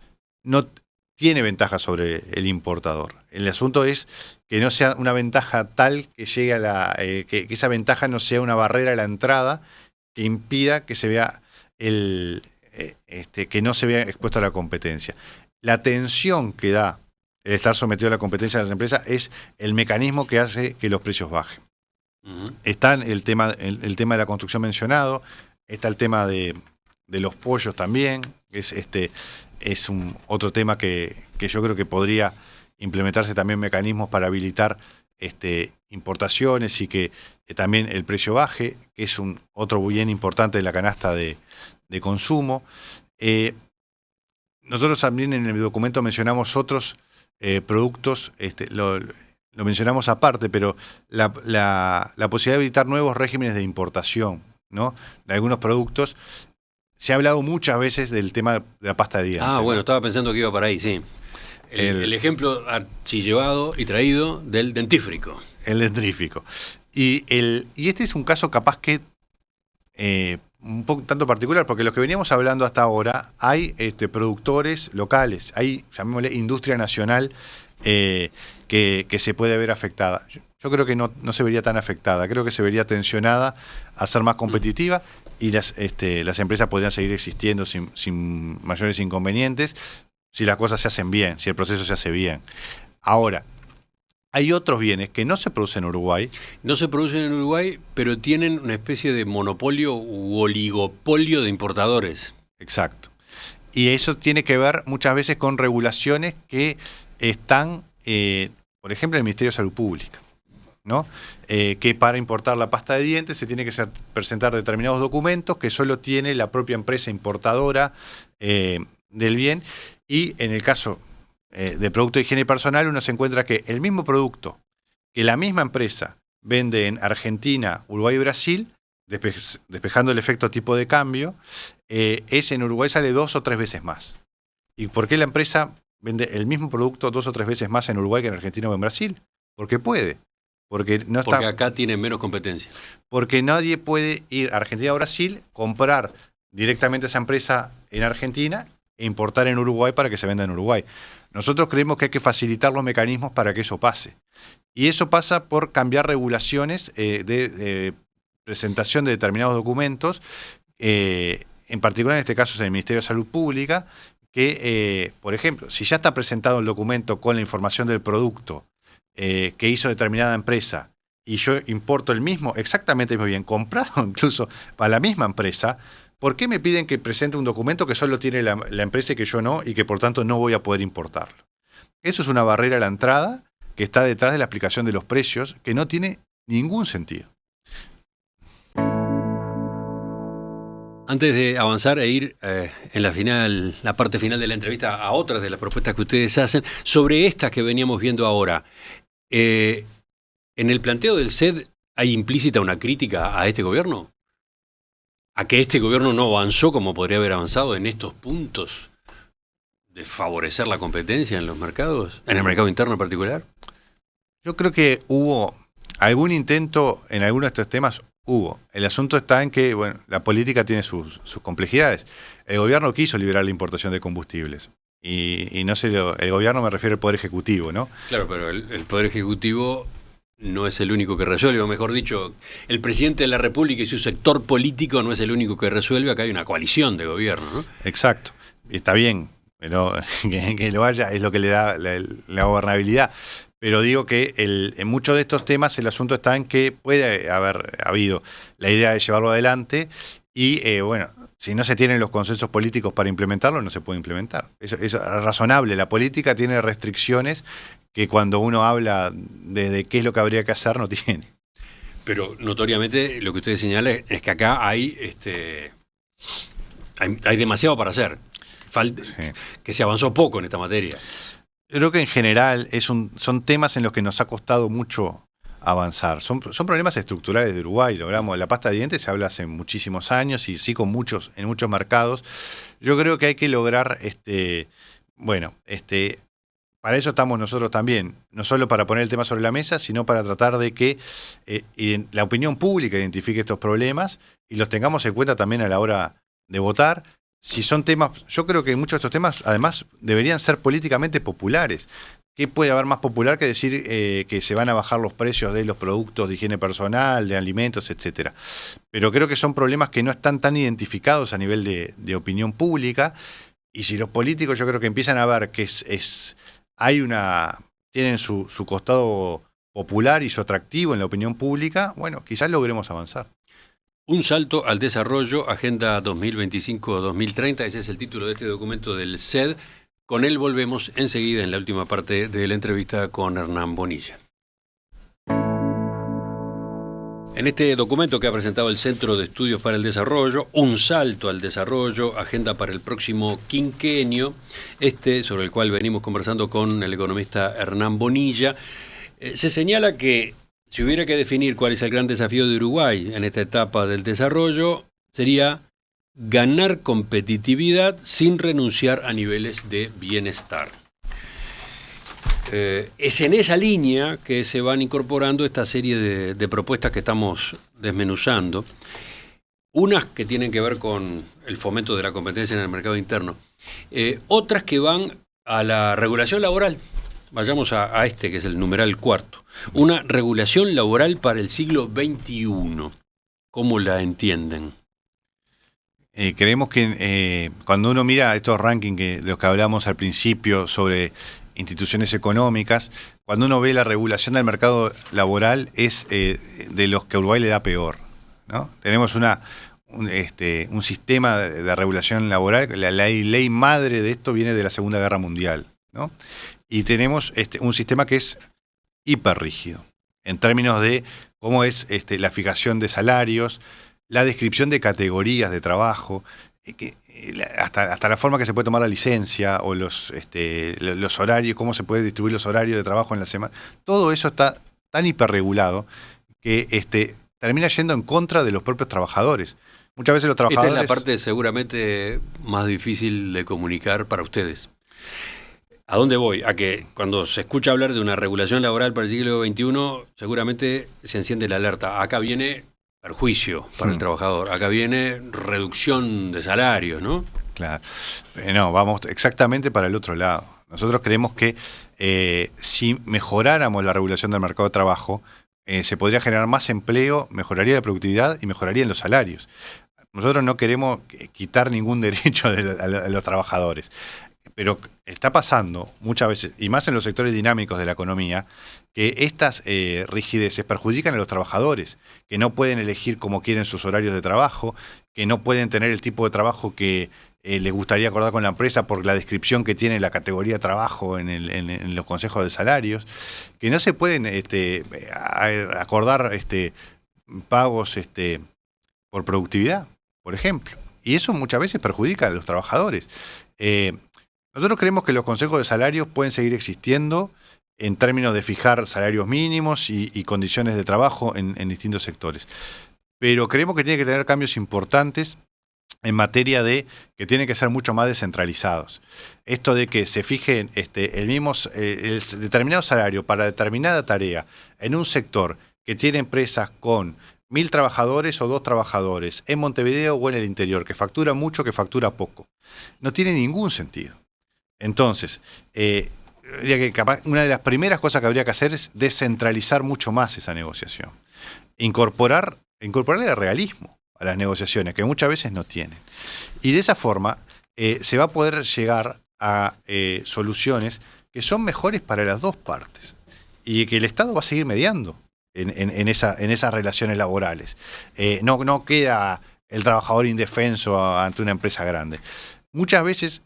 no tiene ventaja sobre el importador. El asunto es que no sea una ventaja tal que llegue que esa ventaja no sea una barrera a la entrada que impida que se vea que no se vea expuesto a la competencia. La tensión que da el estar sometido a la competencia de las empresas es el mecanismo que hace que los precios bajen. Está el tema de la construcción mencionado, está el tema de los pollos también, es otro tema que yo creo que podría implementarse también mecanismos para habilitar importaciones y que también el precio baje, que es otro bien importante de la canasta de consumo. Nosotros también en el documento mencionamos otros productos, lo mencionamos aparte, pero la posibilidad de habilitar nuevos regímenes de importación, ¿no?, de algunos productos. Se ha hablado muchas veces del tema de la pasta de dientes. Ah, bueno, ¿no? Estaba pensando que iba para ahí, sí. El ejemplo archillevado y traído del dentífrico. El dentífrico. Y este es un caso capaz que un poco tanto particular, porque los que veníamos hablando hasta ahora, hay productores locales, hay, llamémosle, industria nacional que se puede ver afectada. Yo creo que no se vería tan afectada, creo que se vería tensionada a ser más competitiva y las empresas podrían seguir existiendo sin mayores inconvenientes si las cosas se hacen bien, si el proceso se hace bien. Ahora, hay otros bienes que no se producen en Uruguay. No se producen en Uruguay, pero tienen una especie de monopolio u oligopolio de importadores. Exacto. Y eso tiene que ver muchas veces con regulaciones que están, por ejemplo, en el Ministerio de Salud Pública, ¿no? Que para importar la pasta de dientes se tiene que presentar determinados documentos que solo tiene la propia empresa importadora del bien. Y en el caso de producto de higiene personal, uno se encuentra que el mismo producto que la misma empresa vende en Argentina, Uruguay y Brasil, despejando el efecto tipo de cambio, en Uruguay sale 2 o 3 veces más. ¿Y por qué la empresa vende el mismo producto 2 o 3 veces más en Uruguay que en Argentina o en Brasil? Porque puede. Porque acá tiene menos competencia. Porque nadie puede ir a Argentina o Brasil, comprar directamente a esa empresa en Argentina e importar en Uruguay para que se venda en Uruguay. Nosotros creemos que hay que facilitar los mecanismos para que eso pase. Y eso pasa por cambiar regulaciones de presentación de determinados documentos, en particular en este caso es el Ministerio de Salud Pública, que, por ejemplo, si ya está presentado el documento con la información del producto que hizo determinada empresa y yo importo exactamente el mismo bien, comprado incluso para la misma empresa, ¿por qué me piden que presente un documento que solo tiene la empresa y que yo no, y que por tanto no voy a poder importarlo? Eso es una barrera a la entrada que está detrás de la aplicación de los precios, que no tiene ningún sentido. Antes de avanzar e ir en la parte final de la entrevista a otras de las propuestas que ustedes hacen, sobre estas que veníamos viendo ahora, ¿En el planteo del CED hay implícita una crítica a este gobierno? ¿A que este gobierno no avanzó como podría haber avanzado en estos puntos de favorecer la competencia en los mercados, en el mercado interno en particular? Yo creo que hubo algún intento en algunos de estos temas. El asunto está en que, bueno, la política tiene sus complejidades. El gobierno quiso liberar la importación de combustibles. Y no sé, el gobierno me refiero al Poder Ejecutivo, ¿no? Claro, pero el Poder Ejecutivo no es el único que resuelve, o mejor dicho, el presidente de la República y su sector político no es el único que resuelve. Acá hay una coalición de gobierno, ¿no? Exacto. Está bien, pero que lo haya es lo que le da la gobernabilidad. Pero digo que en muchos de estos temas el asunto está en que puede haber habido la idea de llevarlo adelante y, bueno, si no se tienen los consensos políticos para implementarlo, no se puede implementar. Es razonable. La política tiene restricciones que cuando uno habla de qué es lo que habría que hacer, no tiene. Pero notoriamente lo que usted señala es que acá hay demasiado para hacer. Sí. Que se avanzó poco en esta materia. Yo creo que en general son temas en los que nos ha costado mucho avanzar. Son problemas estructurales de Uruguay. Lo hablamos de la pasta de dientes, se habla hace muchísimos años y sí en muchos mercados. Yo creo que hay que lograr, para eso estamos nosotros también, no solo para poner el tema sobre la mesa, sino para tratar de que la opinión pública identifique estos problemas y los tengamos en cuenta también a la hora de votar. Si son temas, yo creo que muchos de estos temas además deberían ser políticamente populares. ¿Qué puede haber más popular que decir que se van a bajar los precios de los productos de higiene personal, de alimentos, etcétera? Pero creo que son problemas que no están tan identificados a nivel de opinión pública, y si los políticos yo creo que empiezan a ver que tienen su costado popular y su atractivo en la opinión pública, bueno, quizás logremos avanzar. Un salto al desarrollo, Agenda 2025-2030, ese es el título de este documento del CED. Con él volvemos enseguida en la última parte de la entrevista con Hernán Bonilla. En este documento que ha presentado el Centro de Estudios para el Desarrollo, Un salto al desarrollo, agenda para el próximo quinquenio, sobre el cual venimos conversando con el economista Hernán Bonilla, se señala que si hubiera que definir cuál es el gran desafío de Uruguay en esta etapa del desarrollo, sería ganar competitividad sin renunciar a niveles de bienestar. Es en esa línea que se van incorporando esta serie de propuestas que estamos desmenuzando, unas que tienen que ver con el fomento de la competencia en el mercado interno, otras que van a la regulación laboral. Vayamos a que es el numeral 4. Una regulación laboral para el siglo XXI. ¿Cómo la entienden? Creemos que cuando uno mira estos rankings de los que hablamos al principio sobre instituciones económicas, cuando uno ve la regulación del mercado laboral es de los que a Uruguay le da peor, ¿no? Tenemos un sistema de regulación laboral, la ley madre de esto viene de la Segunda Guerra Mundial, ¿no? Y tenemos un sistema que es hiperrígido en términos de cómo es la fijación de salarios, la descripción de categorías de trabajo, hasta la forma que se puede tomar la licencia o los horarios, cómo se puede distribuir los horarios de trabajo en la semana. Todo eso está tan hiperregulado que termina yendo en contra de los propios trabajadores. Muchas veces los trabajadores... Esta es la parte seguramente más difícil de comunicar para ustedes. ¿A dónde voy? A que cuando se escucha hablar de una regulación laboral para el siglo XXI, seguramente se enciende la alerta. Acá viene perjuicio para el trabajador, acá viene reducción de salarios, ¿no? Claro. No, vamos exactamente para el otro lado. Nosotros creemos que si mejoráramos la regulación del mercado de trabajo, se podría generar más empleo, mejoraría la productividad y mejorarían los salarios. Nosotros no queremos quitar ningún derecho a los trabajadores. Pero está pasando muchas veces, y más en los sectores dinámicos de la economía, que estas rigideces perjudican a los trabajadores, que no pueden elegir como quieren sus horarios de trabajo, que no pueden tener el tipo de trabajo que les gustaría acordar con la empresa por la descripción que tiene la categoría de trabajo en los consejos de salarios, que no se pueden acordar pagos por productividad, por ejemplo. Y eso muchas veces perjudica a los trabajadores. Nosotros creemos que los consejos de salarios pueden seguir existiendo en términos de fijar salarios mínimos y condiciones de trabajo en distintos sectores. Pero creemos que tiene que tener cambios importantes en materia de que tienen que ser mucho más descentralizados. Esto de que se fijen el determinado salario para determinada tarea en un sector que tiene empresas con 1.000 trabajadores o 2 trabajadores en Montevideo o en el interior, que factura mucho, que factura poco. No tiene ningún sentido. Entonces, diría que capaz, una de las primeras cosas que habría que hacer es descentralizar mucho más esa negociación. Incorporarle el realismo a las negociaciones, que muchas veces no tienen. Y de esa forma se va a poder llegar a soluciones que son mejores para las dos partes y que el Estado va a seguir mediando en esas relaciones laborales. No queda el trabajador indefenso ante una empresa grande. Muchas veces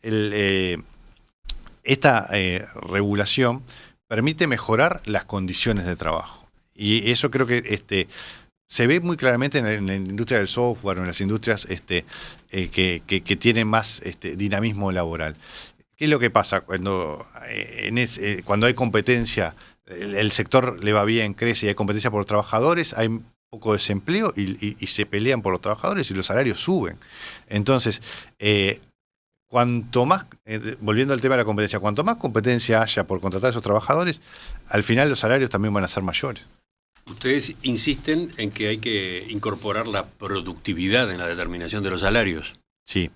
esta regulación permite mejorar las condiciones de trabajo. Y eso creo que se ve muy claramente en la industria del software, en las industrias que tienen más dinamismo laboral. ¿Qué es lo que pasa cuando hay competencia? El sector le va bien, crece y hay competencia por los trabajadores, hay poco desempleo y se pelean por los trabajadores y los salarios suben. Entonces, cuanto más, volviendo al tema de la competencia, cuanto más competencia haya por contratar a esos trabajadores, al final los salarios también van a ser mayores. Ustedes insisten en que hay que incorporar la productividad en la determinación de los salarios. Sí.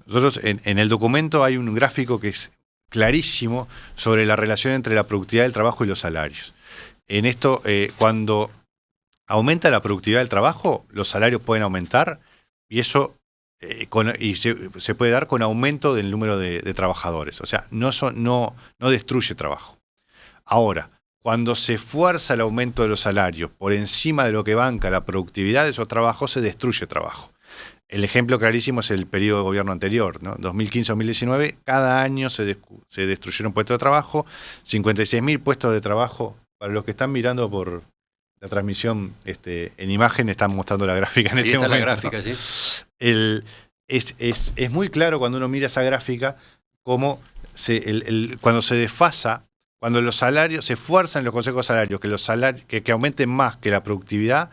Nosotros en el documento hay un gráfico que es clarísimo sobre la relación entre la productividad del trabajo y los salarios. En esto, cuando aumenta la productividad del trabajo, los salarios pueden aumentar y eso se puede dar con aumento del número de trabajadores. O sea, no destruye trabajo. Ahora, cuando se fuerza el aumento de los salarios por encima de lo que banca la productividad de esos trabajos, se destruye trabajo. El ejemplo clarísimo es el periodo de gobierno anterior, ¿no? 2015-2019, cada año se destruyeron puestos de trabajo, 56.000 puestos de trabajo. Para los que están mirando por la transmisión en imagen, están mostrando la gráfica en este momento. Ahí está la gráfica, sí. Es muy claro cuando uno mira esa gráfica cómo cuando se desfasa, cuando los salarios se fuerzan los consejos salarios, que aumenten más que la productividad,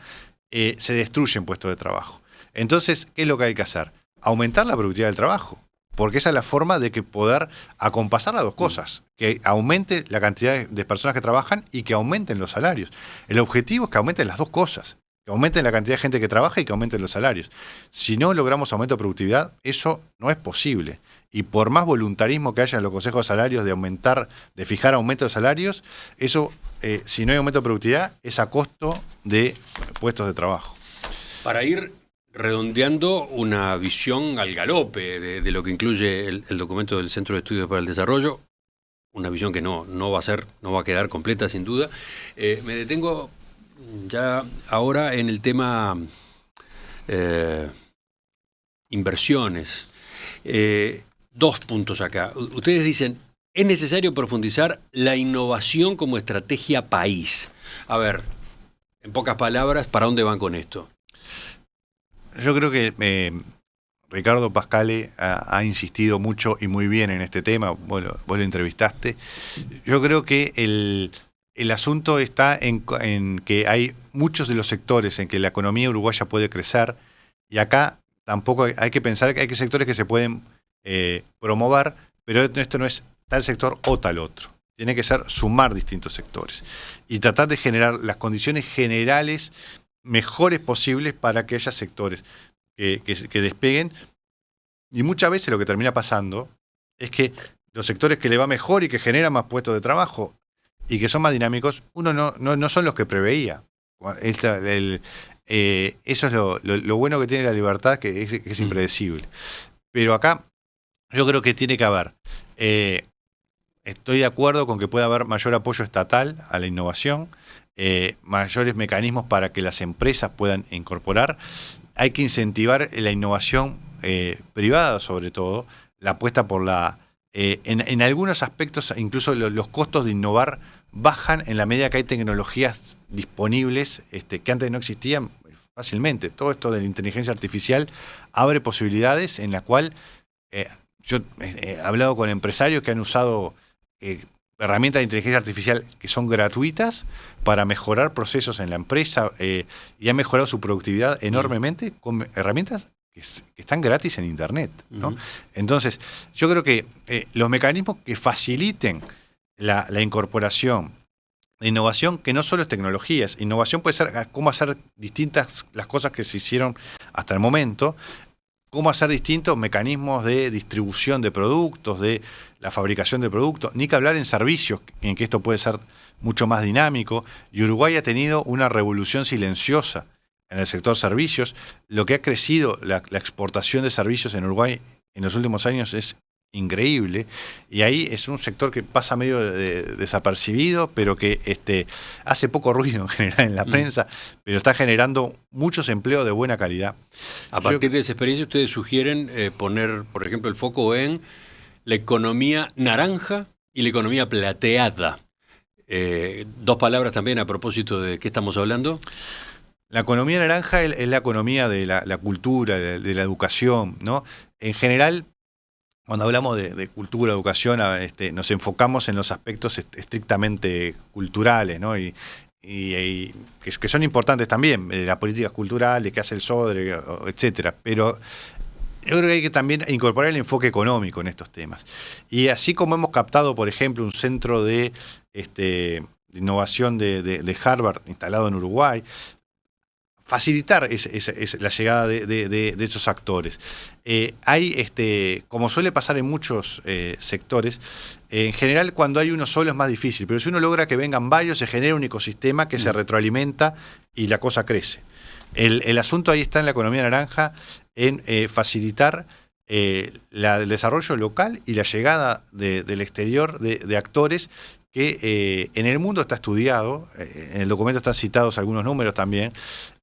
se destruyen puestos de trabajo. Entonces, ¿qué es lo que hay que hacer? Aumentar la productividad del trabajo, porque esa es la forma de que poder acompasar las dos cosas, que aumente la cantidad de personas que trabajan y que aumenten los salarios. El objetivo es que aumenten las dos cosas, que aumenten la cantidad de gente que trabaja y que aumenten los salarios. Si no logramos aumento de productividad, eso no es posible. Y por más voluntarismo que haya en los consejos de salarios de fijar aumento de salarios, eso, si no hay aumento de productividad, es a costo de puestos de trabajo. Para ir redondeando una visión al galope de lo que incluye el documento del Centro de Estudios para el Desarrollo, una visión que no va a quedar completa sin duda. Me detengo ya ahora en el tema inversiones. 2 puntos acá. Ustedes dicen, es necesario profundizar la innovación como estrategia país. A ver, en pocas palabras, ¿para dónde van con esto? Yo creo que Ricardo Pascale ha insistido mucho y muy bien en este tema. Bueno, vos lo entrevistaste. Yo creo que el asunto está en que hay muchos de los sectores en que la economía uruguaya puede crecer y acá tampoco hay que pensar que hay sectores que se pueden promover, pero esto no es tal sector o tal otro. Tiene que ser sumar distintos sectores y tratar de generar las condiciones generales mejores posibles para que haya sectores que despeguen. Y muchas veces lo que termina pasando es que los sectores que le va mejor y que generan más puestos de trabajo y que son más dinámicos, uno no son los que preveía. Eso es lo bueno que tiene la libertad, que es impredecible. Pero acá yo creo que tiene que haber, estoy de acuerdo con que pueda haber mayor apoyo estatal a la innovación, mayores mecanismos para que las empresas puedan incorporar. Hay que incentivar la innovación privada, sobre todo, la apuesta por en algunos aspectos, incluso los costos de innovar bajan en la medida que hay tecnologías disponibles que antes no existían fácilmente. Todo esto de la inteligencia artificial abre posibilidades en la cual yo he hablado con empresarios que han usado herramientas de inteligencia artificial que son gratuitas para mejorar procesos en la empresa y ha mejorado su productividad enormemente con herramientas que están gratis en Internet, ¿no? Entonces, yo creo que los mecanismos que faciliten la incorporación de innovación, que no solo es tecnologías, innovación puede ser cómo hacer distintas las cosas que se hicieron hasta el momento, cómo hacer distintos mecanismos de distribución de productos, de la fabricación de productos, ni que hablar en servicios, en que esto puede ser mucho más dinámico. Y Uruguay ha tenido una revolución silenciosa en el sector servicios. Lo que ha crecido la exportación de servicios en Uruguay en los últimos años es increíble, y ahí es un sector que pasa medio desapercibido, pero que hace poco ruido en general en la prensa, pero está generando muchos empleos de buena calidad. A partir de esa experiencia, ustedes sugieren poner, por ejemplo, el foco en la economía naranja y la economía plateada. Dos palabras también a propósito de qué estamos hablando. La economía naranja es la economía de la cultura, de la educación, ¿no? En general, cuando hablamos de cultura, educación, nos enfocamos en los aspectos estrictamente culturales, ¿no? Y que son importantes también, las políticas culturales que hace el SODRE, etcétera. Pero yo creo que hay que también incorporar el enfoque económico en estos temas. Y así como hemos captado, por ejemplo, un centro de innovación de Harvard instalado en Uruguay, facilitar la llegada de esos actores. Hay, como suele pasar en muchos sectores, en general cuando hay uno solo es más difícil, pero si uno logra que vengan varios, se genera un ecosistema que se retroalimenta y la cosa crece. El asunto ahí está en la economía naranja, en facilitar el desarrollo local y la llegada del exterior de actores que en el mundo está estudiado, en el documento están citados algunos números también.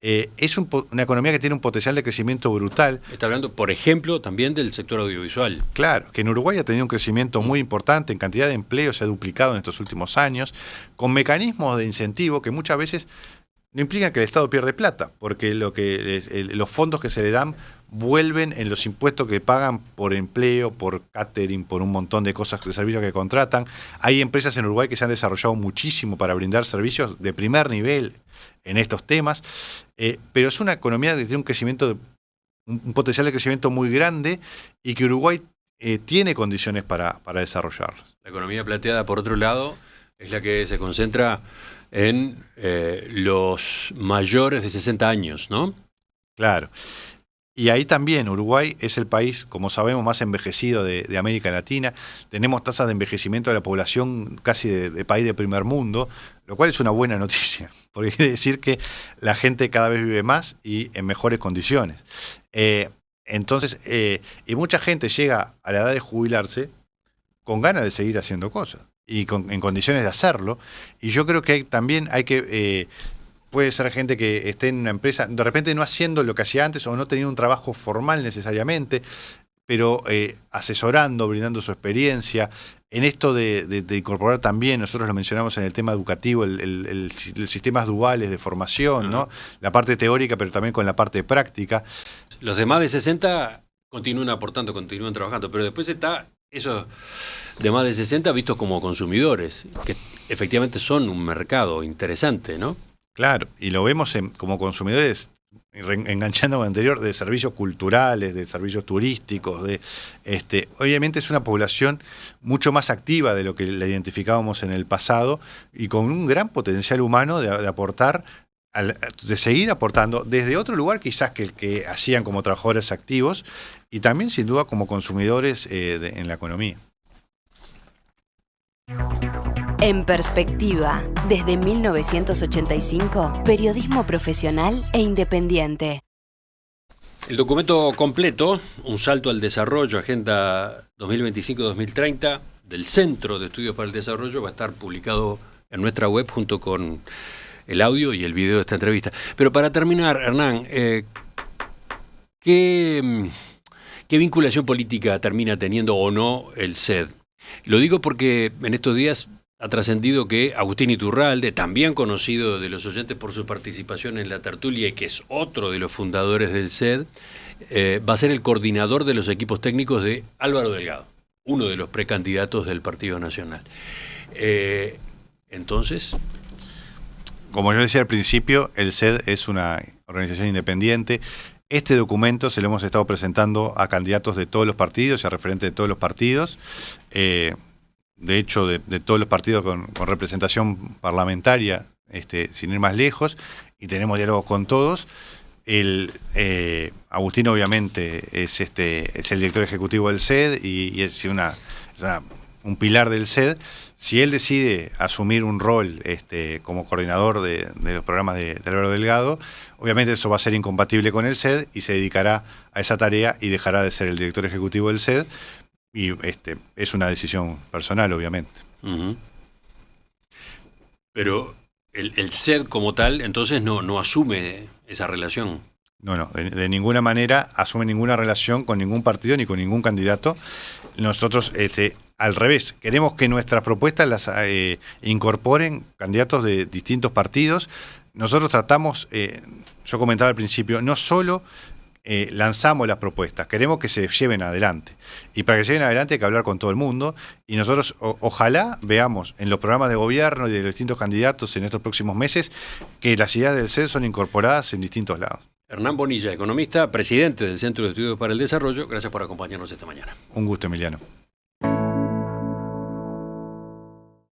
Es una economía que tiene un potencial de crecimiento brutal. Está hablando, por ejemplo, también del sector audiovisual. Claro, que en Uruguay ha tenido un crecimiento muy importante en cantidad de empleo, se ha duplicado en estos últimos años, con mecanismos de incentivo que muchas veces no implican que el Estado pierde plata, porque los fondos que se le dan vuelven en los impuestos que pagan por empleo, por catering, por un montón de cosas, de servicios que contratan. Hay empresas en Uruguay que se han desarrollado muchísimo para brindar servicios de primer nivel en estos temas, pero es una economía que tiene un potencial de crecimiento muy grande y que Uruguay tiene condiciones para desarrollarlos. La economía plateada, por otro lado, es la que se concentra en los mayores de 60 años, ¿no? Claro. Y ahí también Uruguay es el país, como sabemos, más envejecido de América Latina. Tenemos tasas de envejecimiento de la población casi de país de primer mundo, lo cual es una buena noticia, porque quiere decir que la gente cada vez vive más y en mejores condiciones. Entonces, y mucha gente llega a la edad de jubilarse con ganas de seguir haciendo cosas y en condiciones de hacerlo. Y yo creo que también hay que... puede ser gente que esté en una empresa, de repente no haciendo lo que hacía antes o no teniendo un trabajo formal necesariamente, pero asesorando, brindando su experiencia. En esto de incorporar también, nosotros lo mencionamos en el tema educativo, los sistemas duales de formación, ¿no? La parte teórica, pero también con la parte práctica. Los de más de 60 continúan aportando, continúan trabajando, pero después está esos de más de 60 vistos como consumidores, que efectivamente son un mercado interesante, ¿no? Claro, y lo vemos como consumidores, enganchando con lo anterior, de servicios culturales, de servicios turísticos. Obviamente es una población mucho más activa de lo que la identificábamos en el pasado y con un gran potencial humano de aportar, de seguir aportando desde otro lugar quizás que el que hacían como trabajadores activos y también sin duda como consumidores en la economía. En Perspectiva, desde 1985, periodismo profesional e independiente. El documento completo, Un salto al desarrollo, Agenda 2025-2030, del Centro de Estudios para el Desarrollo, va a estar publicado en nuestra web junto con el audio y el video de esta entrevista. Pero para terminar, Hernán, ¿qué vinculación política termina teniendo o no el CED? Lo digo porque en estos días ha trascendido que Agustín Iturralde, también conocido de los oyentes por su participación en la tertulia y que es otro de los fundadores del CED, va a ser el coordinador de los equipos técnicos de Álvaro Delgado, uno de los precandidatos del Partido Nacional. Entonces, como yo decía al principio, el CED es una organización independiente. Este documento se lo hemos estado presentando a candidatos de todos los partidos y a referentes de todos los partidos. De hecho, de todos los partidos con representación parlamentaria, sin ir más lejos, y tenemos diálogos con todos. Agustín obviamente es el director ejecutivo del CED y es un pilar del CED. Si él decide asumir un rol como coordinador de los programas de Álvaro Delgado, obviamente eso va a ser incompatible con el CED y se dedicará a esa tarea y dejará de ser el director ejecutivo del CED. Y es una decisión personal, obviamente. Uh-huh. Pero el CED como tal, entonces no asume esa relación. No, de ninguna manera asume ninguna relación con ningún partido ni con ningún candidato. Nosotros, al revés, queremos que nuestras propuestas las incorporen candidatos de distintos partidos. Nosotros tratamos, yo comentaba al principio, no solo lanzamos las propuestas, queremos que se lleven adelante. Y para que se lleven adelante hay que hablar con todo el mundo. Y nosotros ojalá veamos en los programas de gobierno y de los distintos candidatos en estos próximos meses que las ideas del CED son incorporadas en distintos lados. Hernán Bonilla, economista, presidente del Centro de Estudios para el Desarrollo, gracias por acompañarnos esta mañana. Un gusto, Emiliano.